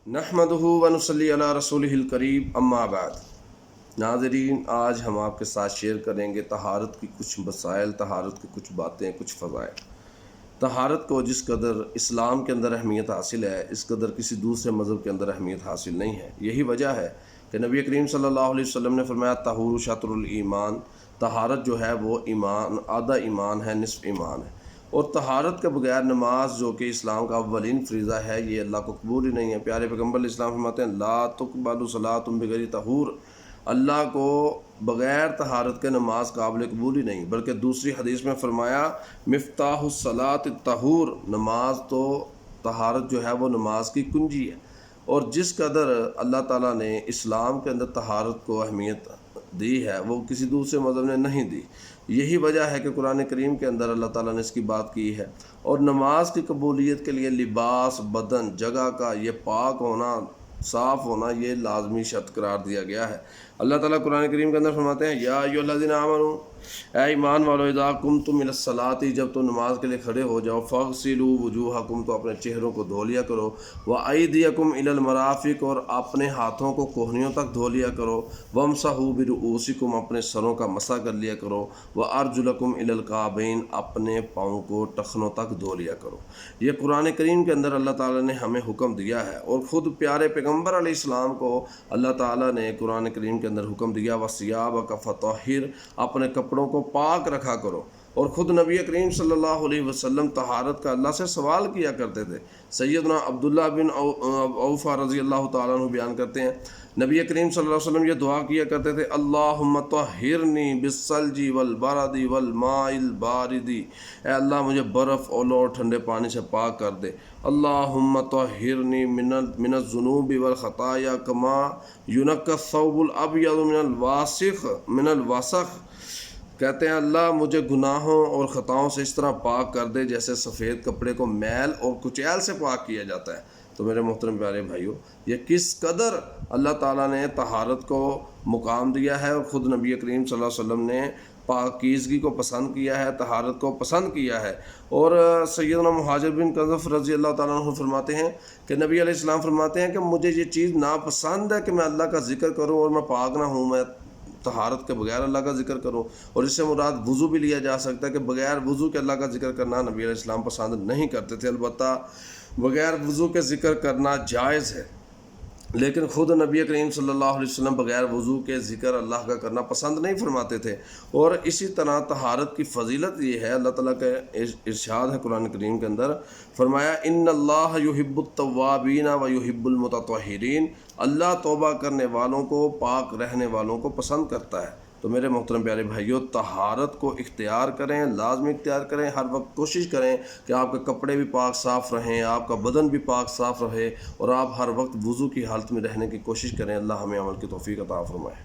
نحمدہ ونصلی علی رسولہ الکریم اما بعد۔ ناظرین، آج ہم آپ کے ساتھ شیئر کریں گے طہارت کی کچھ مسائل، طہارت کی کچھ باتیں، کچھ فضائل۔ طہارت کو جس قدر اسلام کے اندر اہمیت حاصل ہے، اس قدر کسی دوسرے مذہب کے اندر اہمیت حاصل نہیں ہے۔ یہی وجہ ہے کہ نبی کریم صلی اللہ علیہ وسلم نے فرمایا طہور شطر الایمان، طہارت جو ہے وہ ایمان، آدھا ایمان ہے، نصف ایمان ہے۔ اور طہارت کے بغیر نماز، جو کہ اسلام کا اولین فریضہ ہے، یہ اللہ کو قبول ہی نہیں ہے۔ پیارے پیغمبر علیہ السلام فرماتے ہیں لا تقبل صلاۃ بغیر طہور، اللہ کو بغیر طہارت کے نماز قابل قبول ہی نہیں۔ بلکہ دوسری حدیث میں فرمایا مفتاح الصلاۃ الطہور، نماز تو طہارت جو ہے وہ نماز کی کنجی ہے۔ اور جس قدر اللہ تعالیٰ نے اسلام کے اندر طہارت کو اہمیت دی ہے، وہ کسی دوسرے مذہب نے نہیں دی۔ یہی وجہ ہے کہ قرآن کریم کے اندر اللہ تعالیٰ نے اس کی بات کی ہے۔ اور نماز کی قبولیت کے لیے لباس، بدن، جگہ کا یہ پاک ہونا، صاف ہونا، یہ لازمی شرط قرار دیا گیا ہے۔ اللہ تعالیٰ قرآن کریم کے اندر فرماتے ہیں یا ایھا الذین آمنوا، اے ایمان والو، اذا قمتم الی الصلاۃ، جب تم نماز کے لیے کھڑے ہو جاؤ، فاغسلوا وجوہکم، تو اپنے چہروں کو دھو لیا کرو، وایدیکم الی المرافق، اور اپنے ہاتھوں کو کوہنیوں تک دھو لیا کرو، وامسحوا برؤوسکم، اپنے سروں کا مسح کر لیا کرو، وارجلکم الی الکعبین، اپنے پاؤں کو ٹخنوں تک دھو لیا کرو۔ یہ قرآن کریم کے اندر اللہ تعالیٰ نے ہمیں حکم دیا ہے، اور خود پیارے پیغمبر علیہ السلام کو اللہ تعالیٰ نے قرآن کریم کے اندر حکم دیا وَثِيَابَكَ فَطَهِّرْ، اپنے کپڑوں کو پاک رکھا کرو۔ اور خود نبی کریم صلی اللہ علیہ وسلم طہارت کا اللہ سے سوال کیا کرتے تھے۔ سیدنا عبداللہ بن اوفا رضی اللہ تعالیٰ عنہ بیان کرتے ہیں نبی کریم صلی اللہ علیہ وسلم یہ دعا کیا کرتے تھے اللہم طہرنی بالثلج والبرد والماء البارد، اے اللہ مجھے برف، اولو اور ٹھنڈے پانی سے پاک کر دے۔ اللہم طہرنی من الذنوب والخطایا کما ینقی الثوب الابیض من الوسخ، کہتے ہیں اللہ مجھے گناہوں اور خطاؤں سے اس طرح پاک کر دے جیسے سفید کپڑے کو میل اور کچیل سے پاک کیا جاتا ہے۔ تو میرے محترم پیارے بھائیوں، یہ کس قدر اللہ تعالیٰ نے طہارت کو مقام دیا ہے، اور خود نبی کریم صلی اللہ علیہ وسلم نے پاکیزگی کو پسند کیا ہے، طہارت کو پسند کیا ہے۔ اور سیدنا مہاجر بن قذف رضی اللہ تعالیٰ عنہ فرماتے ہیں کہ نبی علیہ السلام فرماتے ہیں کہ مجھے یہ چیز ناپسند ہے کہ میں اللہ کا ذکر کروں اور میں پاک نہ ہوں، میں طہارت کے بغیر اللہ کا ذکر کروں۔ اور اس سے مراد وضو بھی لیا جا سکتا ہے کہ بغیر وضو کے اللہ کا ذکر کرنا نبی علیہ السلام پسند نہیں کرتے تھے۔ البتہ بغیر وضو کے ذکر کرنا جائز ہے، لیکن خود نبی کریم صلی اللہ علیہ وسلم بغیر وضو کے ذکر اللہ کا کرنا پسند نہیں فرماتے تھے۔ اور اسی طرح طہارت کی فضیلت یہ ہے، اللہ تعالیٰ کا ارشاد ہے قرآن کریم کے اندر، فرمایا ان اللہ یحب التوابین ویحب المتطہرین، اللہ توبہ کرنے والوں کو، پاک رہنے والوں کو پسند کرتا ہے۔ تو میرے محترم پیارے بھائیوں، طہارت کو اختیار کریں، لازمی اختیار کریں، ہر وقت کوشش کریں کہ آپ کے کپڑے بھی پاک صاف رہیں، آپ کا بدن بھی پاک صاف رہے، اور آپ ہر وقت وضو کی حالت میں رہنے کی کوشش کریں۔ اللہ ہمیں عمل کی توفیق عطا فرمائے۔